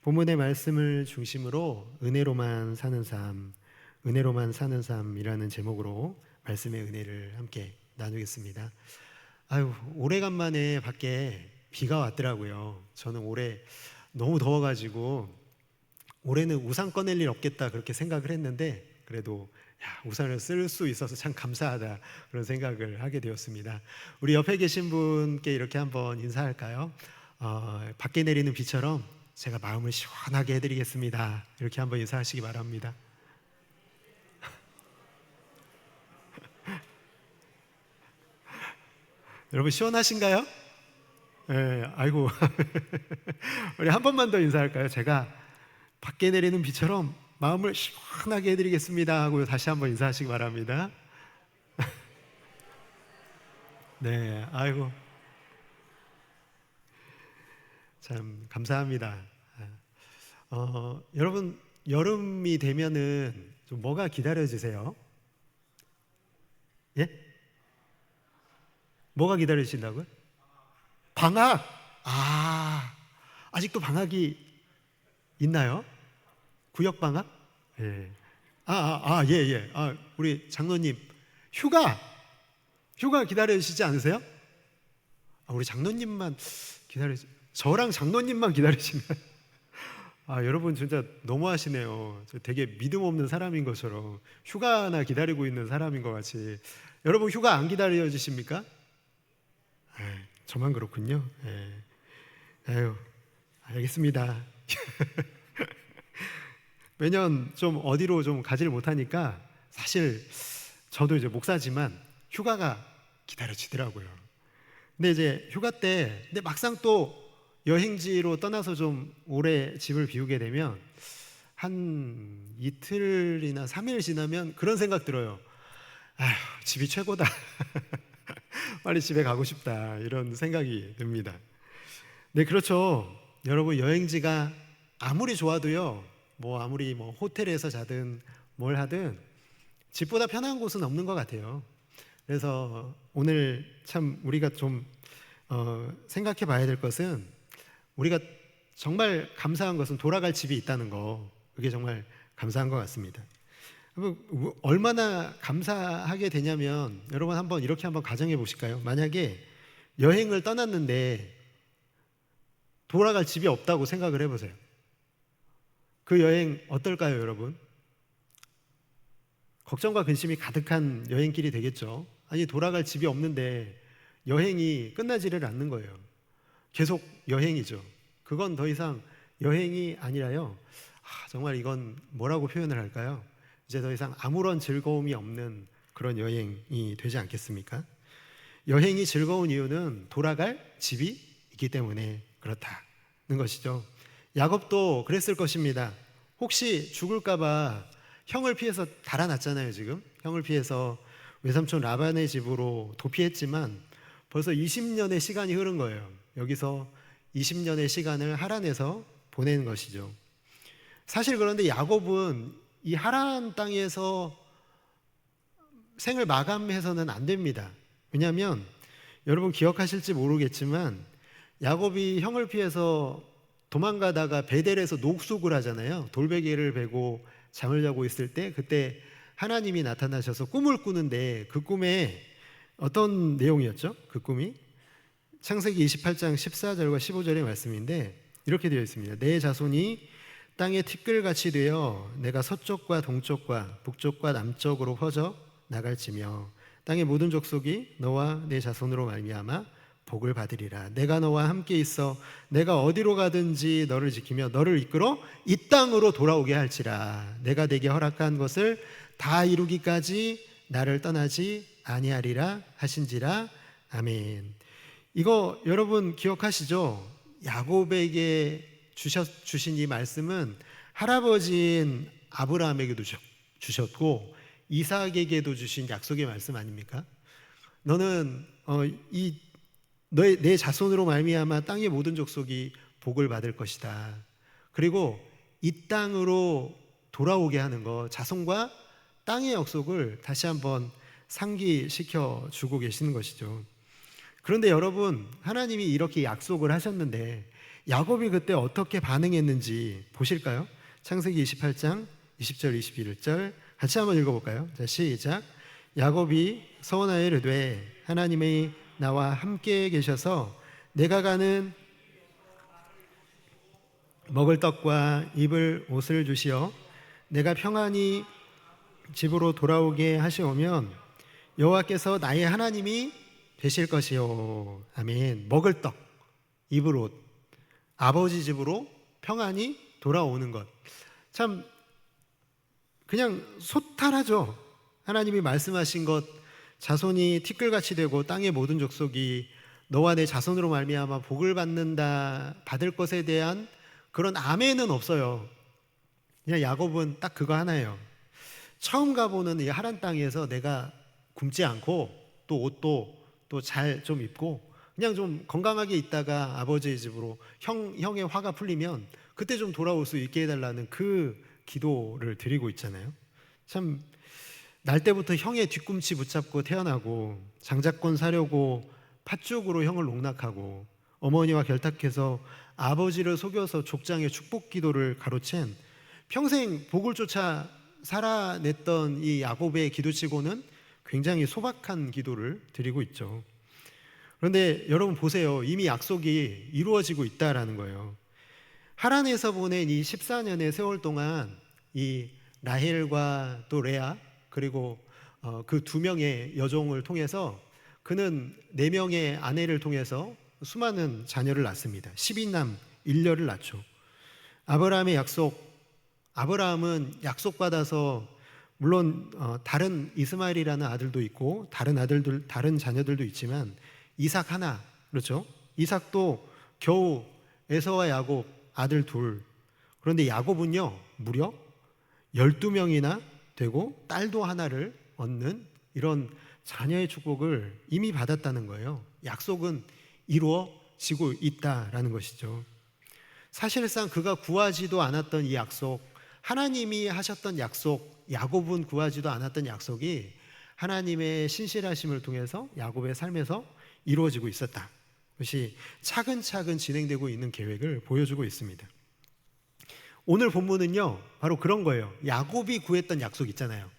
본문의 말씀을 중심으로 은혜로만 사는 삶, 은혜로만 사는 삶이라는 제목으로 말씀의 은혜를 함께 나누겠습니다. 오래간만에 밖에 비가 왔더라고요. 저는 올해 너무 더워가지고 올해는 우산 꺼낼 일 없겠다 그렇게 생각을 했는데, 그래도 우산을 쓸 수 있어서 참 감사하다 그런 생각을 하게 되었습니다. 우리 옆에 계신 분께 이렇게 한번 인사할까요? 밖에 내리는 비처럼 제가 마음을 시원하게 해드리겠습니다. 이렇게 한번 인사하시기 바랍니다. 여러분 시원하신가요? 네, 아이고. 우리 한 번만 더 인사할까요? 제가 밖에 내리는 비처럼 마음을 시원하게 해드리겠습니다 하고 다시 한번 인사하시기 바랍니다. 네, 아이고 참 감사합니다. 여러분 여름이 되면은 좀 뭐가 기다려지세요? 예? 뭐가 기다려진다고요? 방학. 아직도 방학이 있나요? 구역 방학? 예. 예. 우리 장로님 휴가 기다리시지 않으세요? 우리 장로님만 저랑 장로님만 기다리시나요? 여러분 진짜 너무하시네요. 저 되게 믿음 없는 사람인 것처럼 휴가나 기다리고 있는 사람인 것 같이. 여러분 휴가 안 기다려지십니까? 저만 그렇군요. 알겠습니다. 매년 좀 어디로 좀 가지를 못하니까 사실 저도 이제 목사지만 휴가가 기다려지더라고요. 근데 이제 휴가 때 근데 막상 또 여행지로 떠나서 좀 오래 집을 비우게 되면 한 이틀이나 3일 지나면 그런 생각 들어요. 집이 최고다. 빨리 집에 가고 싶다. 이런 생각이 듭니다. 네, 그렇죠. 여러분 여행지가 아무리 좋아도요, 아무리 호텔에서 자든 뭘 하든 집보다 편한 곳은 없는 것 같아요. 그래서 오늘 참 우리가 좀 생각해 봐야 될 것은, 우리가 정말 감사한 것은 돌아갈 집이 있다는 거, 그게 정말 감사한 것 같습니다. 얼마나 감사하게 되냐면, 여러분 이렇게 한번 가정해 보실까요? 만약에 여행을 떠났는데 돌아갈 집이 없다고 생각을 해보세요. 그 여행 어떨까요, 여러분? 걱정과 근심이 가득한 여행길이 되겠죠. 아니, 돌아갈 집이 없는데 여행이 끝나지를 않는 거예요. 계속 여행이죠. 그건 더 이상 여행이 아니라요, 정말 이건 뭐라고 표현을 할까요? 이제 더 이상 아무런 즐거움이 없는 그런 여행이 되지 않겠습니까? 여행이 즐거운 이유는 돌아갈 집이 있기 때문에 그렇다는 것이죠. 야곱도 그랬을 것입니다. 혹시 죽을까봐 형을 피해서 달아났잖아요. 지금 형을 피해서 외삼촌 라반의 집으로 도피했지만 벌써 20년의 시간이 흐른 거예요. 여기서 20년의 시간을 하란에서 보낸 것이죠. 사실 그런데 야곱은 이 하란 땅에서 생을 마감해서는 안 됩니다. 왜냐하면 여러분 기억하실지 모르겠지만 야곱이 형을 피해서 도망가다가 베델에서 녹숙을 하잖아요. 돌베개를 베고 잠을 자고 있을 때 그때 하나님이 나타나셔서 꿈을 꾸는데, 그 꿈에 어떤 내용이었죠? 그 꿈이 창세기 28장 14절과 15절의 말씀인데 이렇게 되어 있습니다. 내 자손이 땅의 티끌같이 되어 내가 서쪽과 동쪽과 북쪽과 남쪽으로 퍼져 나갈지며 땅의 모든 족속이 너와 내 자손으로 말미암아 복을 받으리라. 내가 너와 함께 있어 내가 어디로 가든지 너를 지키며 너를 이끌어 이 땅으로 돌아오게 할지라. 내가 네게 허락한 것을 다 이루기까지 나를 떠나지 아니하리라 하신지라. 아멘. 이거 여러분 기억하시죠? 야곱에게 주신 이 말씀은 할아버지인 아브라함에게도 주셨고 이삭에게도 주신 약속의 말씀 아닙니까? 너는 내 자손으로 말미암아 땅의 모든 족속이 복을 받을 것이다. 그리고 이 땅으로 돌아오게 하는 것, 자손과 땅의 약속을 다시 한번 상기시켜 주고 계시는 것이죠. 그런데 여러분, 하나님이 이렇게 약속을 하셨는데 야곱이 그때 어떻게 반응했는지 보실까요? 창세기 28장 20절 21절 같이 한번 읽어볼까요? 자, 시작. 야곱이 서원하여 이르되 하나님이 나와 함께 계셔서 내가 가는 먹을 떡과 입을 옷을 주시어 내가 평안히 집으로 돌아오게 하시오면 여호와께서 나의 하나님이 되실 것이요. 아멘. 먹을 떡, 입을 옷, 아버지 집으로 평안히 돌아오는 것. 참 그냥 소탈하죠. 하나님이 말씀하신 것, 자손이 티끌같이 되고 땅의 모든 족속이 너와 내 자손으로 말미암아 복을 받을 것에 대한 그런 아멘은 없어요. 그냥 야곱은 딱 그거 하나예요. 처음 가보는 이 하란 땅에서 내가 굶지 않고 또 옷도 또 잘 좀 입고 그냥 좀 건강하게 있다가 아버지의 집으로 형의 화가 풀리면 그때 좀 돌아올 수 있게 해달라는 그 기도를 드리고 있잖아요. 참 날 때부터 형의 뒤꿈치 붙잡고 태어나고 장자권 사려고 팥죽으로 형을 농락하고 어머니와 결탁해서 아버지를 속여서 족장의 축복 기도를 가로챈 평생 복을 쫓아 살아냈던 이 야곱의 기도치고는 굉장히 소박한 기도를 드리고 있죠. 그런데 여러분 보세요. 이미 약속이 이루어지고 있다라는 거예요. 하란에서 보낸 이 14년의 세월 동안 이 라헬과 또 레아 그리고 그 두 명의 여종을 통해서 그는 4명의 아내를 통해서 수많은 자녀를 낳습니다. 12남 1녀를 낳죠. 아브라함은 약속받아서 물론 다른 이스마엘이라는 아들도 있고 다른 자녀들도 있지만 이삭 하나, 그렇죠? 이삭도 겨우 에서와 야곱 아들 둘. 그런데 야곱은요 무려 12명이나 되고 딸도 하나를 얻는 이런 자녀의 축복을 이미 받았다는 거예요. 약속은 이루어지고 있다라는 것이죠. 사실상 그가 구하지도 않았던 이 약속, 하나님이 하셨던 약속, 야곱은 구하지도 않았던 약속이 하나님의 신실하심을 통해서 야곱의 삶에서 이루어지고 있었다. 그것이 차근차근 진행되고 있는 계획을 보여주고 있습니다. 오늘 본문은요 바로 그런 거예요. 야곱이 구했던 약속 있잖아요.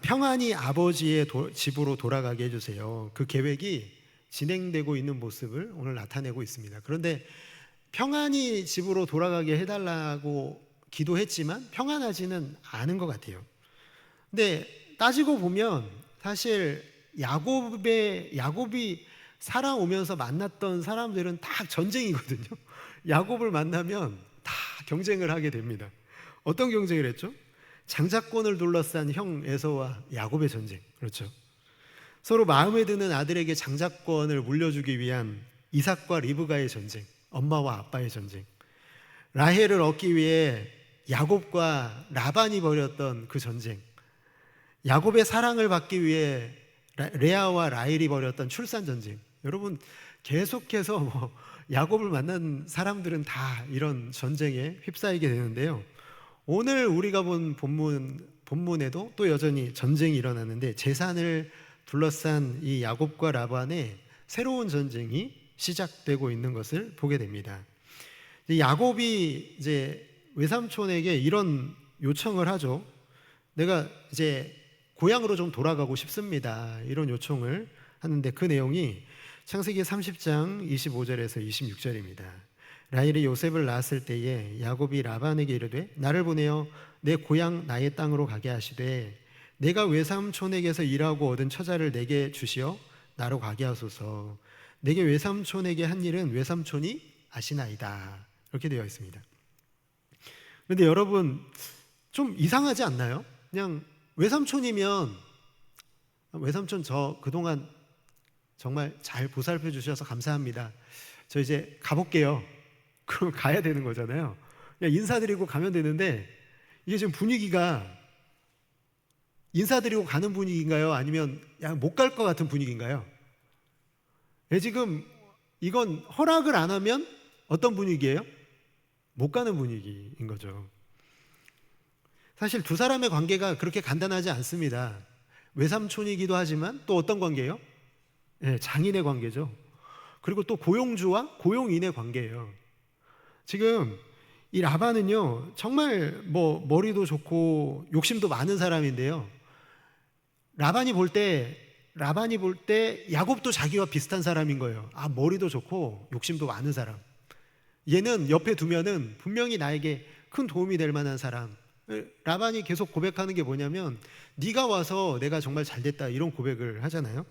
평안히 아버지의 집으로 돌아가게 해주세요. 그 계획이 진행되고 있는 모습을 오늘 나타내고 있습니다. 그런데 평안히 집으로 돌아가게 해달라고 기도했지만 평안하지는 않은 것 같아요. 근데 따지고 보면 사실 야곱이 살아오면서 만났던 사람들은 다 전쟁이거든요. 야곱을 만나면 다 경쟁을 하게 됩니다. 어떤 경쟁을 했죠? 장자권을 둘러싼 형 에서와 야곱의 전쟁. 그렇죠. 서로 마음에 드는 아들에게 장자권을 물려주기 위한 이삭과 리브가의 전쟁, 엄마와 아빠의 전쟁. 라헬을 얻기 위해 야곱과 라반이 벌였던 그 전쟁. 야곱의 사랑을 받기 위해 레아와 라헬이 벌였던 출산 전쟁. 여러분 계속해서 야곱을 만난 사람들은 다 이런 전쟁에 휩싸이게 되는데요. 오늘 우리가 본 본문에도 또 여전히 전쟁이 일어나는데 재산을 둘러싼 이 야곱과 라반의 새로운 전쟁이 시작되고 있는 것을 보게 됩니다. 야곱이 이제 외삼촌에게 이런 요청을 하죠. 내가 이제 고향으로 좀 돌아가고 싶습니다. 이런 요청을 하는데 그 내용이 창세기 30장 25절에서 26절입니다. 라헬이 요셉을 낳았을 때에 야곱이 라반에게 이르되 나를 보내어 내 고향 나의 땅으로 가게 하시되 내가 외삼촌에게서 일하고 얻은 처자를 내게 주시어 나로 가게 하소서. 내게 외삼촌에게 한 일은 외삼촌이 아시나이다. 이렇게 되어 있습니다. 그런데 여러분 좀 이상하지 않나요? 그냥 외삼촌이면 외삼촌 저 그동안 정말 잘 보살펴 주셔서 감사합니다. 저 이제 가볼게요. 그럼 가야 되는 거잖아요. 그냥 인사드리고 가면 되는데 이게 지금 분위기가 인사드리고 가는 분위기인가요? 아니면 못 갈 것 같은 분위기인가요? 지금 이건 허락을 안 하면 어떤 분위기예요? 못 가는 분위기인 거죠. 사실 두 사람의 관계가 그렇게 간단하지 않습니다. 외삼촌이기도 하지만 또 어떤 관계예요? 장인의 관계죠. 그리고 또 고용주와 고용인의 관계예요. 지금 이 라반은요, 정말 뭐 머리도 좋고 욕심도 많은 사람인데요. 라반이 볼 때 야곱도 자기와 비슷한 사람인 거예요. 아, 머리도 좋고 욕심도 많은 사람. 얘는 옆에 두면은 분명히 나에게 큰 도움이 될 만한 사람. 라반이 계속 고백하는 게 뭐냐면, 네가 와서 내가 정말 잘됐다, 이런 고백을 하잖아요.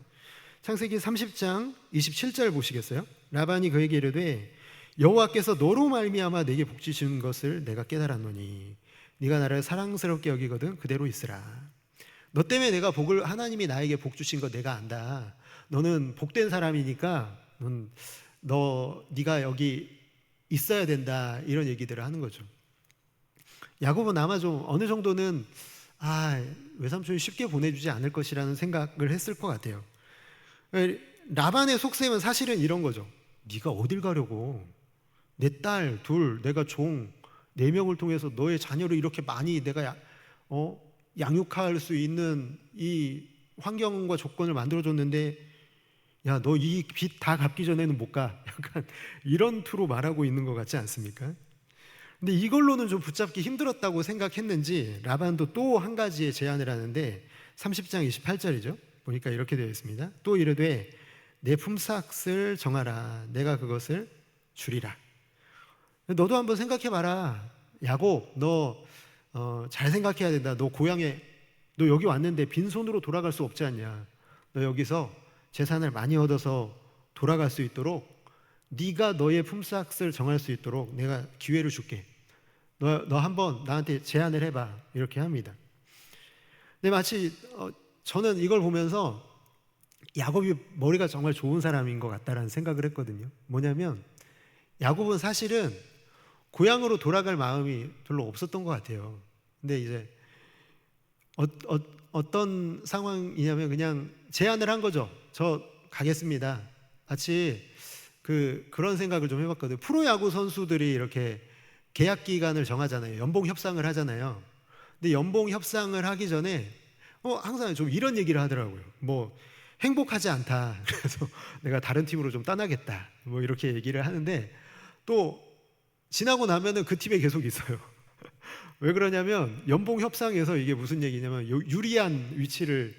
창세기 30장 27절 보시겠어요? 라반이 그에게 이르되 여호와께서 너로 말미암아 내게 복 주신 것을 내가 깨달았노니 네가 나를 사랑스럽게 여기거든 그대로 있으라. 너 때문에 내가 하나님이 나에게 복 주신 거 내가 안다. 너는 복된 사람이니까 네가 여기 있어야 된다, 이런 얘기들을 하는 거죠. 야곱은 아마 좀 어느 정도는 외삼촌이 쉽게 보내주지 않을 것이라는 생각을 했을 것 같아요. 라반의 속셈은 사실은 이런 거죠. 네가 어딜 가려고, 내 딸 둘, 내가 종 4명을 통해서 너의 자녀를 이렇게 많이 내가 양육할 수 있는 이 환경과 조건을 만들어줬는데, 야, 너 이 빚 다 갚기 전에는 못 가. 약간 이런 투로 말하고 있는 것 같지 않습니까? 근데 이걸로는 좀 붙잡기 힘들었다고 생각했는지 라반도 또 한 가지의 제안을 하는데 30장 28절이죠. 보니까 이렇게 되어 있습니다. 또 이르되 내 품삯을 정하라. 내가 그것을 주리라. 너도 한번 생각해봐라. 야곱, 너 잘 생각해야 된다. 너 여기 왔는데 빈손으로 돌아갈 수 없지 않냐. 너 여기서 재산을 많이 얻어서 돌아갈 수 있도록, 네가 너의 품삯을 정할 수 있도록 내가 기회를 줄게. 너 한번 나한테 제안을 해봐. 이렇게 합니다. 근데 마치 저는 이걸 보면서 야곱이 머리가 정말 좋은 사람인 것 같다라는 생각을 했거든요. 뭐냐면 야곱은 사실은 고향으로 돌아갈 마음이 별로 없었던 것 같아요. 근데 이제 어떤 상황이냐면 그냥 제안을 한 거죠. 저 가겠습니다. 마치 그런 생각을 좀 해봤거든요. 프로야구 선수들이 이렇게 계약 기간을 정하잖아요. 연봉 협상을 하잖아요. 근데 연봉 협상을 하기 전에 항상 좀 이런 얘기를 하더라고요. 뭐 행복하지 않다. 그래서 내가 다른 팀으로 좀 떠나겠다. 뭐 이렇게 얘기를 하는데 또 지나고 나면은 그 팀에 계속 있어요. 왜 그러냐면 연봉 협상에서 이게 무슨 얘기냐면 유리한 위치를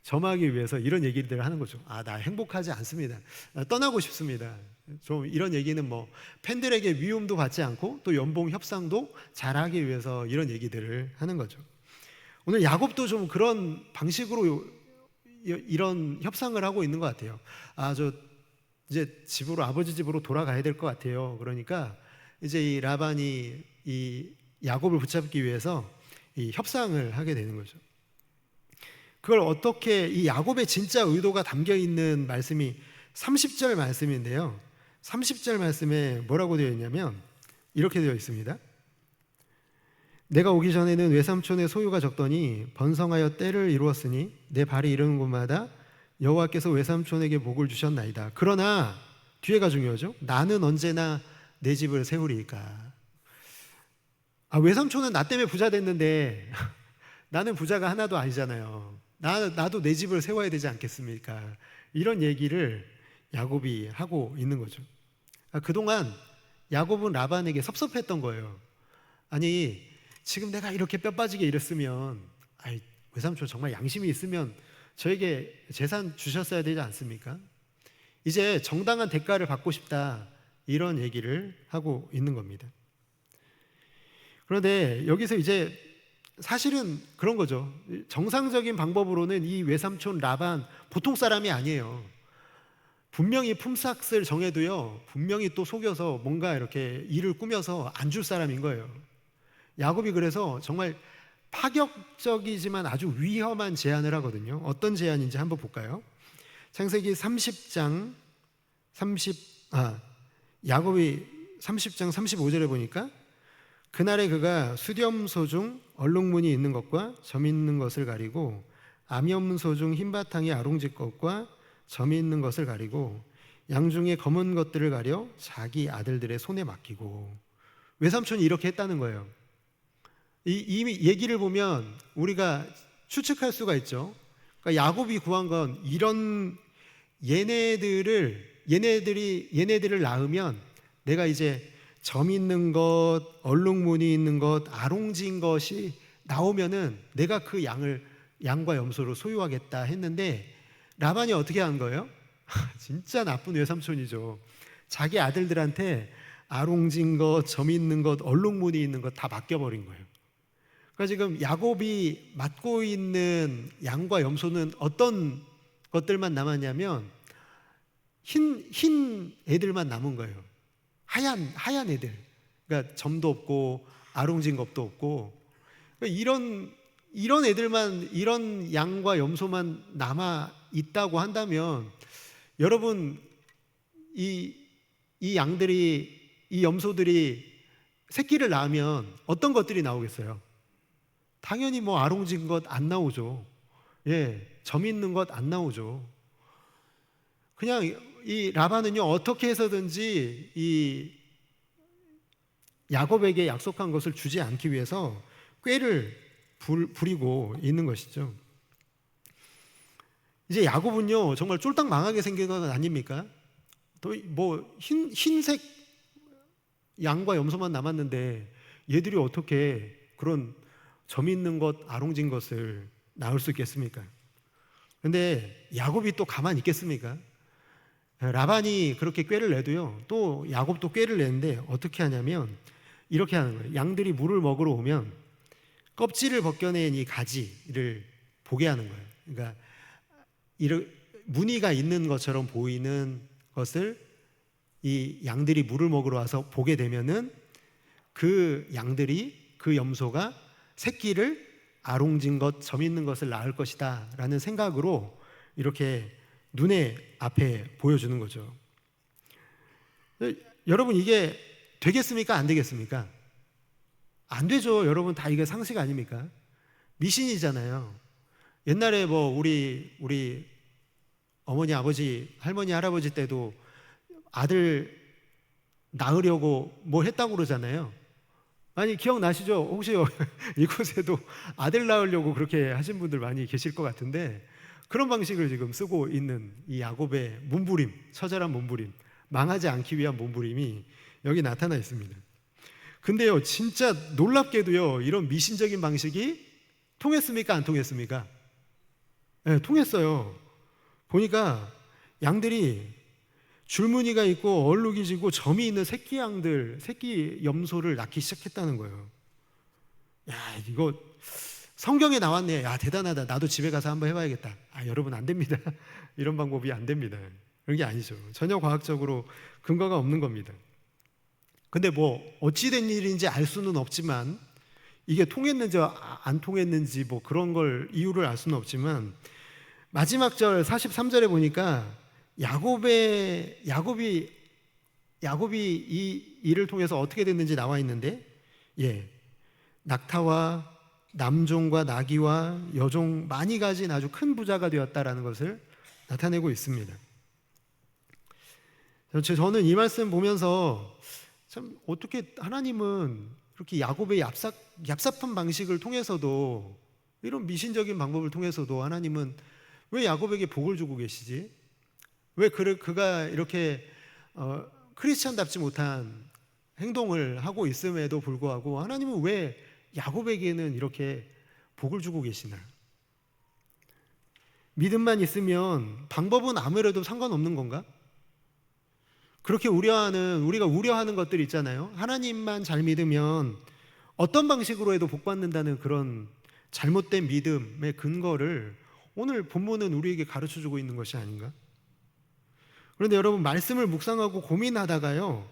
점하기 위해서 이런 얘기들을 하는 거죠. 나 행복하지 않습니다. 나 떠나고 싶습니다. 좀 이런 얘기는 뭐 팬들에게 미움도 받지 않고 또 연봉 협상도 잘하기 위해서 이런 얘기들을 하는 거죠. 오늘 야곱도 좀 그런 방식으로 이런 협상을 하고 있는 것 같아요. 저 이제 아버지 집으로 돌아가야 될 것 같아요. 그러니까 이제 이 라반이 이 야곱을 붙잡기 위해서 이 협상을 하게 되는 거죠. 그걸 어떻게, 이 야곱의 진짜 의도가 담겨 있는 말씀이 30절 말씀인데요. 30절 말씀에 뭐라고 되어 있냐면 이렇게 되어 있습니다. 내가 오기 전에는 외삼촌의 소유가 적더니 번성하여 때를 이루었으니 내 발이 이르는 곳마다 여호와께서 외삼촌에게 복을 주셨나이다. 그러나 뒤에가 중요하죠. 나는 언제나 내 집을 세우리이까. 외삼촌은 나 때문에 부자 됐는데 나는 부자가 하나도 아니잖아요. 나도 내 집을 세워야 되지 않겠습니까? 이런 얘기를 야곱이 하고 있는 거죠. 그동안 야곱은 라반에게 섭섭했던 거예요. 아니, 지금 내가 이렇게 뼈 빠지게 일했으면, 외삼촌 정말 양심이 있으면 저에게 재산 주셨어야 되지 않습니까? 이제 정당한 대가를 받고 싶다, 이런 얘기를 하고 있는 겁니다. 그런데 여기서 이제 사실은 그런 거죠. 정상적인 방법으로는 이 외삼촌 라반 보통 사람이 아니에요. 분명히 품삯을 정해도요, 분명히 또 속여서 뭔가 이렇게 일을 꾸며서 안 줄 사람인 거예요. 야곱이 그래서 정말 파격적이지만 아주 위험한 제안을 하거든요. 어떤 제안인지 한번 볼까요? 창세기 30장 야곱이 30장 35절에 보니까 그날에 그가 수렴소 중 얼룩무늬 있는 것과 점 있는 것을 가리고 암염소 중 흰바탕이 아롱질 것과 점이 있는 것을 가리고 양 중에 검은 것들을 가려 자기 아들들의 손에 맡기고. 외삼촌이 이렇게 했다는 거예요. 이 얘기를 보면 우리가 추측할 수가 있죠. 그러니까 야곱이 구한 건 이런 얘네들을 얘네들을 낳으면 내가 이제 점 있는 것, 얼룩무늬 있는 것, 아롱진 것이 나오면은 내가 그 양과 염소로 소유하겠다 했는데, 라반이 어떻게 한 거예요? 진짜 나쁜 외삼촌이죠. 자기 아들들한테 아롱진 것, 점 있는 것, 얼룩무늬 있는 것 다 맡겨버린 거예요. 그러니까 지금 야곱이 맡고 있는 양과 염소는 어떤 것들만 남았냐면 흰 애들만 남은 거예요. 하얀 애들. 그러니까 점도 없고 아롱진 것도 없고, 그러니까 이런 애들만, 이런 양과 염소만 남아 있다고 한다면, 여러분 이 양들이, 이 염소들이 새끼를 낳으면 어떤 것들이 나오겠어요? 당연히 뭐 아롱진 것 안 나오죠. 점 있는 것 안 나오죠. 그냥 이 라반은요, 어떻게 해서든지 이 야곱에게 약속한 것을 주지 않기 위해서 꾀를 부리고 있는 것이죠. 이제 야곱은요, 정말 쫄딱 망하게 생긴 건 아닙니까? 또 뭐 흰색 양과 염소만 남았는데 얘들이 어떻게 그런 점 있는 것, 아롱진 것을 낳을 수 있겠습니까? 근데 야곱이 또 가만히 있겠습니까? 라반이 그렇게 꾀를 내도요, 또 야곱도 꾀를 내는데 어떻게 하냐면 이렇게 하는 거예요. 양들이 물을 먹으러 오면 껍질을 벗겨낸 이 가지를 보게 하는 거예요. 그러니까 무늬가 있는 것처럼 보이는 것을 이 양들이 물을 먹으러 와서 보게 되면은 그 양들이, 그 염소가 새끼를 아롱진 것, 점 있는 것을 낳을 것이다 라는 생각으로 이렇게 눈에 앞에 보여주는 거죠. 여러분, 이게 되겠습니까? 안 되겠습니까? 안 되죠. 여러분, 다 이게 상식 아닙니까? 미신이잖아요. 옛날에 뭐 우리 어머니, 아버지, 할머니, 할아버지 때도 아들 낳으려고 뭐 했다고 그러잖아요. 아니, 기억나시죠? 혹시 이곳에도 아들 낳으려고 그렇게 하신 분들 많이 계실 것 같은데, 그런 방식을 지금 쓰고 있는 이 야곱의 몸부림, 처절한 몸부림, 망하지 않기 위한 몸부림이 여기 나타나 있습니다. 근데요, 진짜 놀랍게도요, 이런 미신적인 방식이 통했습니까? 안 통했습니까? 네, 통했어요. 보니까 양들이 줄무늬가 있고 얼룩이 지고 점이 있는 새끼 양들, 새끼 염소를 낳기 시작했다는 거예요. 야, 이거 성경에 나왔네. 야, 대단하다. 나도 집에 가서 한번 해봐야겠다. 여러분, 안 됩니다. 이런 방법이 안 됩니다. 그런 게 아니죠. 전혀 과학적으로 근거가 없는 겁니다. 근데 뭐 어찌된 일인지 알 수는 없지만, 이게 통했는지 안 통했는지 뭐 그런 걸 이유를 알 수는 없지만, 마지막 절 43절에 보니까 야곱이 이 일을 통해서 어떻게 됐는지 나와 있는데, 낙타와 남종과 나귀와 여종 많이 가진 아주 큰 부자가 되었다라는 것을 나타내고 있습니다. 저는 이 말씀 보면서 참, 어떻게 하나님은 그렇게 야곱의 얍삽한 방식을 통해서도, 이런 미신적인 방법을 통해서도 하나님은 왜 야곱에게 복을 주고 계시지? 왜 그가 이렇게 크리스찬답지 못한 행동을 하고 있음에도 불구하고 하나님은 왜 야곱에게는 이렇게 복을 주고 계시나? 믿음만 있으면 방법은 아무래도 상관없는 건가? 그렇게 우리가 우려하는 것들이 있잖아요. 하나님만 잘 믿으면 어떤 방식으로 해도 복받는다는 그런 잘못된 믿음의 근거를 오늘 본문은 우리에게 가르쳐주고 있는 것이 아닌가? 그런데 여러분, 말씀을 묵상하고 고민하다가요,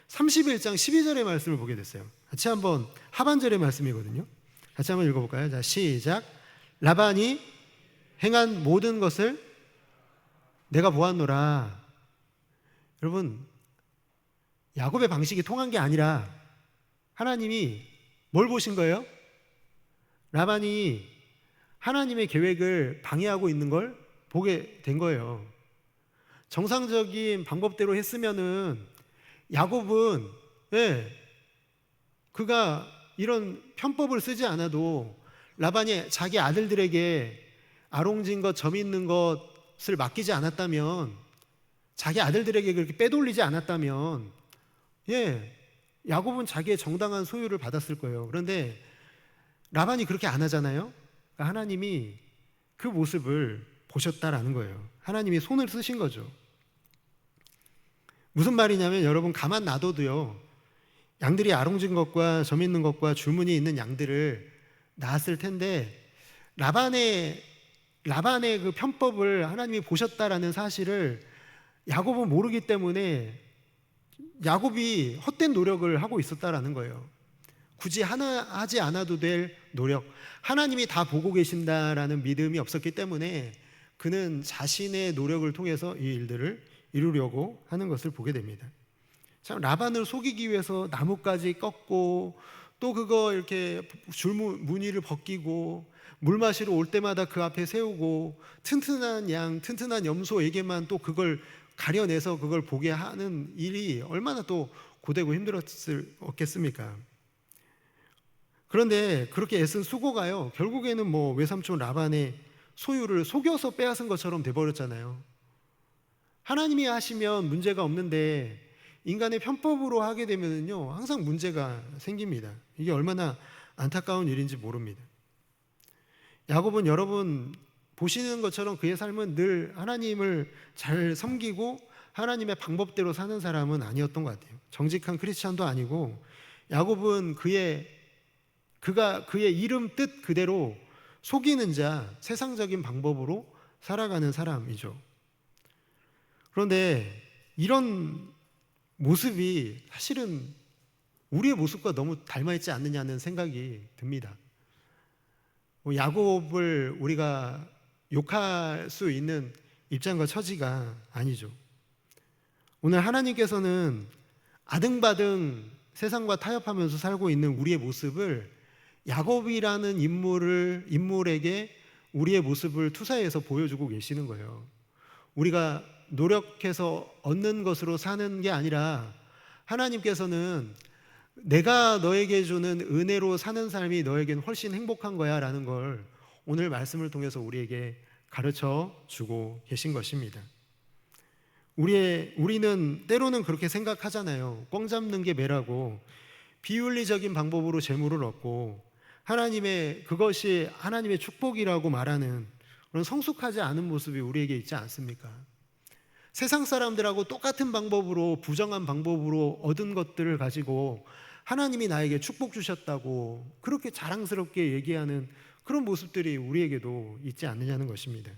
31장 12절의 말씀을 보게 됐어요. 같이 한번, 하반절의 말씀이거든요. 같이 한번 읽어볼까요? 자, 시작. 라반이 행한 모든 것을 내가 보았노라. 여러분, 야곱의 방식이 통한 게 아니라 하나님이 뭘 보신 거예요? 라반이 하나님의 계획을 방해하고 있는 걸 보게 된 거예요. 정상적인 방법대로 했으면은 야곱은 그가 이런 편법을 쓰지 않아도 라반이 자기 아들들에게 아롱진 것, 점 있는 것을 맡기지 않았다면 자기 아들들에게 그렇게 빼돌리지 않았다면 야곱은 자기의 정당한 소유를 받았을 거예요. 그런데 라반이 그렇게 안 하잖아요. 그러니까 하나님이 그 모습을 보셨다라는 거예요. 하나님이 손을 쓰신 거죠. 무슨 말이냐면 여러분, 가만 놔둬도요, 양들이 아롱진 것과 점 있는 것과 줄무늬 있는 양들을 낳았을 텐데, 라반의 그 편법을 하나님이 보셨다라는 사실을 야곱은 모르기 때문에 야곱이 헛된 노력을 하고 있었다라는 거예요. 굳이 하지 않아도 될 노력, 하나님이 다 보고 계신다라는 믿음이 없었기 때문에 그는 자신의 노력을 통해서 이 일들을 이루려고 하는 것을 보게 됩니다. 참, 라반을 속이기 위해서 나뭇가지 꺾고, 또 그거 이렇게 줄무늬를 벗기고, 물 마시러 올 때마다 그 앞에 세우고, 튼튼한 양, 튼튼한 염소에게만 또 그걸 가려내서 그걸 보게 하는 일이 얼마나 또 고되고 힘들었겠습니까? 그런데 그렇게 애쓴 수고가요, 결국에는 외삼촌 라반의 소유를 속여서 빼앗은 것처럼 돼버렸잖아요. 하나님이 하시면 문제가 없는데 인간의 편법으로 하게 되면요, 항상 문제가 생깁니다. 이게 얼마나 안타까운 일인지 모릅니다. 야곱은 여러분 보시는 것처럼 그의 삶은 늘 하나님을 잘 섬기고 하나님의 방법대로 사는 사람은 아니었던 것 같아요. 정직한 크리스찬도 아니고, 야곱은 그의 이름 뜻 그대로 속이는 자, 세상적인 방법으로 살아가는 사람이죠. 그런데 이런 모습이 사실은 우리의 모습과 너무 닮아있지 않느냐는 생각이 듭니다. 야곱을 우리가 욕할 수 있는 입장과 처지가 아니죠. 오늘 하나님께서는 아등바등 세상과 타협하면서 살고 있는 우리의 모습을 야곱이라는 인물에게 우리의 모습을 투사해서 보여주고 계시는 거예요. 우리가 노력해서 얻는 것으로 사는 게 아니라 하나님께서는 내가 너에게 주는 은혜로 사는 삶이 너에게는 훨씬 행복한 거야 라는 걸 오늘 말씀을 통해서 우리에게 가르쳐 주고 계신 것입니다. 우리는 때로는 그렇게 생각하잖아요. 꽝 잡는 게 매라고, 비윤리적인 방법으로 재물을 얻고 그것이 하나님의 축복이라고 말하는 그런 성숙하지 않은 모습이 우리에게 있지 않습니까? 세상 사람들하고 똑같은 방법으로, 부정한 방법으로 얻은 것들을 가지고 하나님이 나에게 축복 주셨다고 그렇게 자랑스럽게 얘기하는 그런 모습들이 우리에게도 있지 않느냐는 것입니다.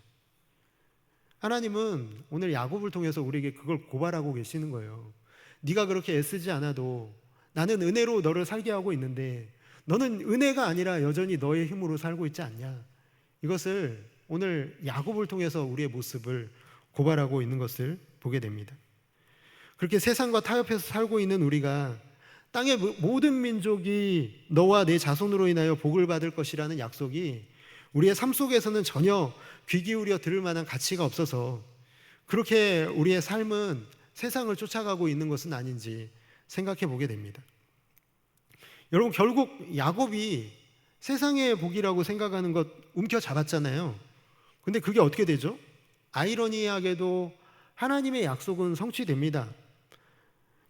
하나님은 오늘 야곱을 통해서 우리에게 그걸 고발하고 계시는 거예요. 네가 그렇게 애쓰지 않아도 나는 은혜로 너를 살게 하고 있는데 너는 은혜가 아니라 여전히 너의 힘으로 살고 있지 않냐. 이것을 오늘 야곱을 통해서 우리의 모습을 고발하고 있는 것을 보게 됩니다. 그렇게 세상과 타협해서 살고 있는 우리가 땅의 모든 민족이 너와 내 자손으로 인하여 복을 받을 것이라는 약속이 우리의 삶 속에서는 전혀 귀 기울여 들을 만한 가치가 없어서 그렇게 우리의 삶은 세상을 쫓아가고 있는 것은 아닌지 생각해 보게 됩니다. 여러분, 결국 야곱이 세상의 복이라고 생각하는 것 움켜잡았잖아요. 근데 그게 어떻게 되죠? 아이러니하게도 하나님의 약속은 성취됩니다.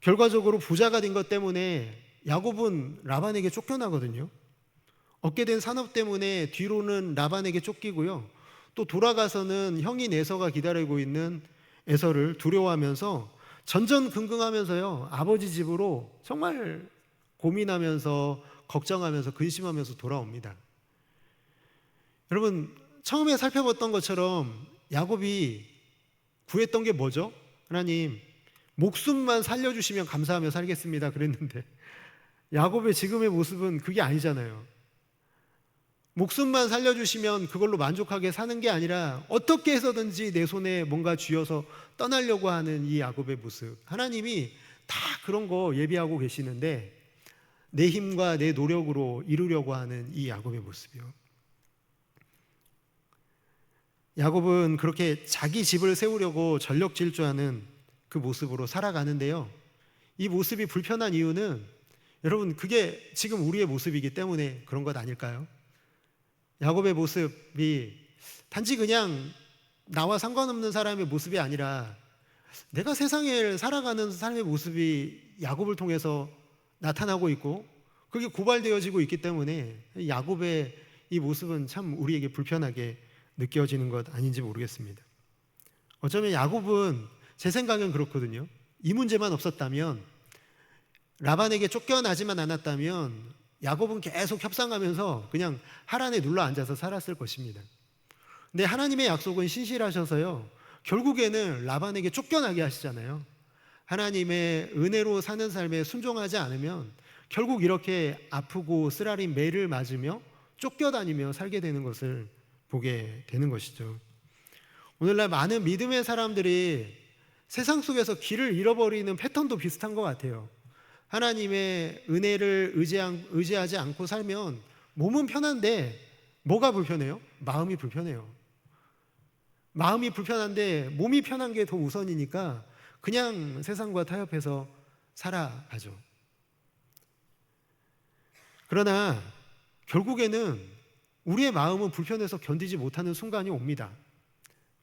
결과적으로 부자가 된 것 때문에 야곱은 라반에게 쫓겨나거든요. 얻게 된 산업 때문에 뒤로는 라반에게 쫓기고요. 또 돌아가서는 형인 에서가 기다리고 있는 에서를 두려워하면서 전전긍긍하면서요, 아버지 집으로 정말 고민하면서 걱정하면서 근심하면서 돌아옵니다. 여러분, 처음에 살펴봤던 것처럼 야곱이 구했던 게 뭐죠? 하나님, 목숨만 살려주시면 감사하며 살겠습니다 그랬는데 야곱의 지금의 모습은 그게 아니잖아요. 목숨만 살려주시면 그걸로 만족하게 사는 게 아니라 어떻게 해서든지 내 손에 뭔가 쥐어서 떠나려고 하는 이 야곱의 모습, 하나님이 다 그런 거 예비하고 계시는데 내 힘과 내 노력으로 이루려고 하는 이 야곱의 모습이요. 야곱은 그렇게 자기 집을 세우려고 전력 질주하는 그 모습으로 살아가는데요, 이 모습이 불편한 이유는 여러분, 그게 지금 우리의 모습이기 때문에 그런 것 아닐까요? 야곱의 모습이 단지 그냥 나와 상관없는 사람의 모습이 아니라 내가 세상을 살아가는 삶의 모습이 야곱을 통해서 나타나고 있고 그게 고발되어지고 있기 때문에 야곱의 이 모습은 참 우리에게 불편하게 느껴지는 것 아닌지 모르겠습니다. 어쩌면 야곱은 제 생각엔 그렇거든요. 이 문제만 없었다면, 라반에게 쫓겨나지만 않았다면 야곱은 계속 협상하면서 그냥 하란에 눌러 앉아서 살았을 것입니다. 근데 하나님의 약속은 신실하셔서요, 결국에는 라반에게 쫓겨나게 하시잖아요. 하나님의 은혜로 사는 삶에 순종하지 않으면 결국 이렇게 아프고 쓰라린 매를 맞으며 쫓겨다니며 살게 되는 것을 보게 되는 것이죠. 오늘날 많은 믿음의 사람들이 세상 속에서 길을 잃어버리는 패턴도 비슷한 것 같아요. 하나님의 은혜를 의지하지 않고 살면 몸은 편한데 뭐가 불편해요? 마음이 불편해요. 마음이 불편한데 몸이 편한 게 더 우선이니까 그냥 세상과 타협해서 살아가죠. 그러나 결국에는 우리의 마음은 불편해서 견디지 못하는 순간이 옵니다.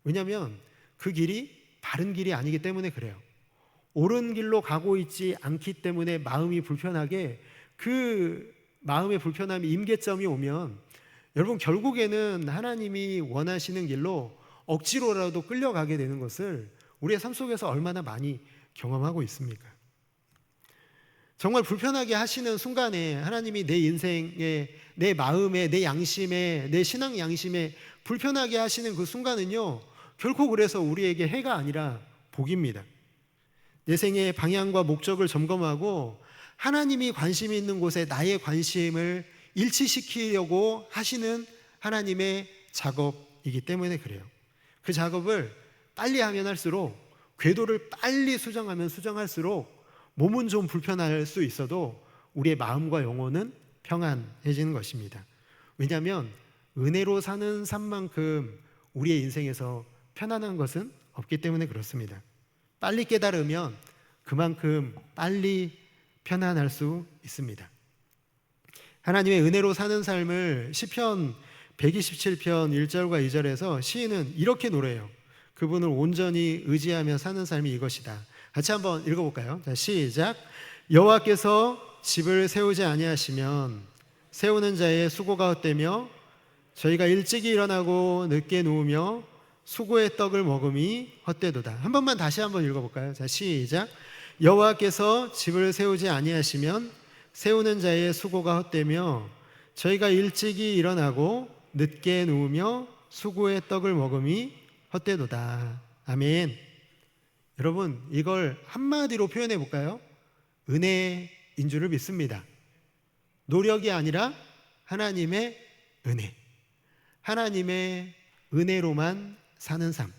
왜냐하면 그 길이 바른 길이 아니기 때문에 그래요. 옳은 길로 가고 있지 않기 때문에 마음이 불편하게, 그 마음의 불편함이 임계점이 오면 여러분 결국에는 하나님이 원하시는 길로 억지로라도 끌려가게 되는 것을 우리의 삶 속에서 얼마나 많이 경험하고 있습니까? 정말 불편하게 하시는 순간에 하나님이 내 인생에, 내 마음에, 내 양심에, 내 신앙 양심에 불편하게 하시는 그 순간은요, 결코 그래서 우리에게 해가 아니라 복입니다. 내 생의 방향과 목적을 점검하고 하나님이 관심이 있는 곳에 나의 관심을 일치시키려고 하시는 하나님의 작업이기 때문에 그래요. 그 작업을 빨리 하면 할수록, 궤도를 빨리 수정하면 수정할수록 몸은 좀 불편할 수 있어도 우리의 마음과 영혼은 평안해지는 것입니다. 왜냐하면 은혜로 사는 삶만큼 우리의 인생에서 편안한 것은 없기 때문에 그렇습니다. 빨리 깨달으면 그만큼 빨리 편안할 수 있습니다. 하나님의 은혜로 사는 삶을 시편 127편 1절과 2절에서 시인은 이렇게 노래해요. 그분을 온전히 의지하며 사는 삶이 이것이다. 같이 한번 읽어볼까요? 자, 시작. 여호와께서 집을 세우지 아니하시면 세우는 자의 수고가 헛되며 저희가 일찍이 일어나고 늦게 누우며 수고의 떡을 먹음이 헛되도다. 한 번만 다시 한번 읽어볼까요? 자, 시작. 여호와께서 집을 세우지 아니하시면 세우는 자의 수고가 헛되며 저희가 일찍이 일어나고 늦게 누우며 수고의 떡을 먹음이 헛되도다. 아멘. 여러분, 이걸 한마디로 표현해 볼까요? 은혜인 줄을 믿습니다. 노력이 아니라 하나님의 은혜. 하나님의 은혜로만 사는 삶.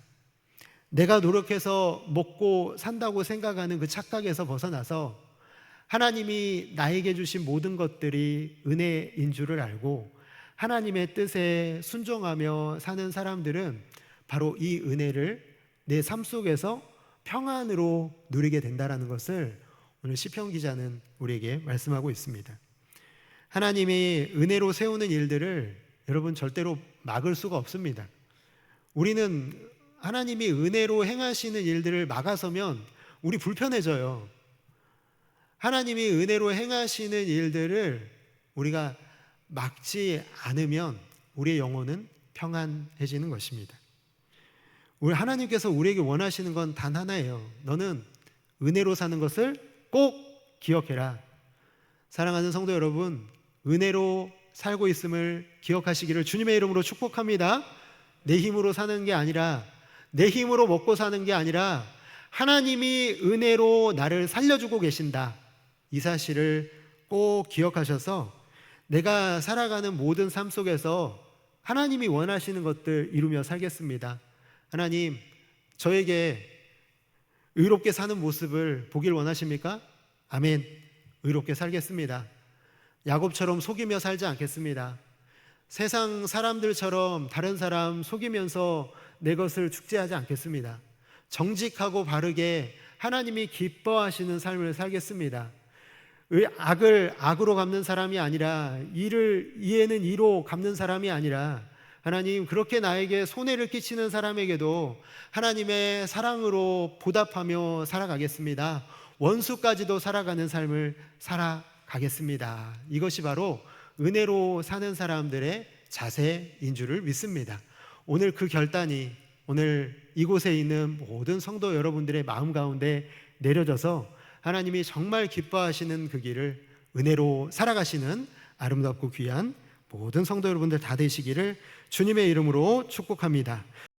내가 노력해서 먹고 산다고 생각하는 그 착각에서 벗어나서 하나님이 나에게 주신 모든 것들이 은혜인 줄을 알고 하나님의 뜻에 순종하며 사는 사람들은 바로 이 은혜를 내 삶 속에서 평안으로 누리게 된다는 것을 오늘 시편 기자는 우리에게 말씀하고 있습니다. 하나님이 은혜로 세우는 일들을 여러분 절대로 막을 수가 없습니다. 우리는 하나님이 은혜로 행하시는 일들을 막아서면 우리 불편해져요. 하나님이 은혜로 행하시는 일들을 우리가 막지 않으면 우리의 영혼은 평안해지는 것입니다. 우리 하나님께서 우리에게 원하시는 건 단 하나예요. 너는 은혜로 사는 것을 꼭 기억해라. 사랑하는 성도 여러분, 은혜로 살고 있음을 기억하시기를 주님의 이름으로 축복합니다. 내 힘으로 사는 게 아니라, 내 힘으로 먹고 사는 게 아니라 하나님이 은혜로 나를 살려주고 계신다. 이 사실을 꼭 기억하셔서 내가 살아가는 모든 삶 속에서 하나님이 원하시는 것들 이루며 살겠습니다. 하나님, 저에게 의롭게 사는 모습을 보길 원하십니까? 아멘. 의롭게 살겠습니다. 야곱처럼 속이며 살지 않겠습니다. 세상 사람들처럼 다른 사람 속이면서 내 것을 축제하지 않겠습니다. 정직하고 바르게 하나님이 기뻐하시는 삶을 살겠습니다. 악을 악으로 갚는 사람이 아니라, 이에는 이로 갚는 사람이 아니라 하나님, 그렇게 나에게 손해를 끼치는 사람에게도 하나님의 사랑으로 보답하며 살아가겠습니다. 원수까지도 살아가는 삶을 살아가겠습니다. 이것이 바로 은혜로 사는 사람들의 자세인 줄을 믿습니다. 오늘 그 결단이 오늘 이곳에 있는 모든 성도 여러분들의 마음 가운데 내려져서 하나님이 정말 기뻐하시는 그 길을 은혜로 살아가시는 아름답고 귀한 모든 성도 여러분들 다 되시기를 주님의 이름으로 축복합니다.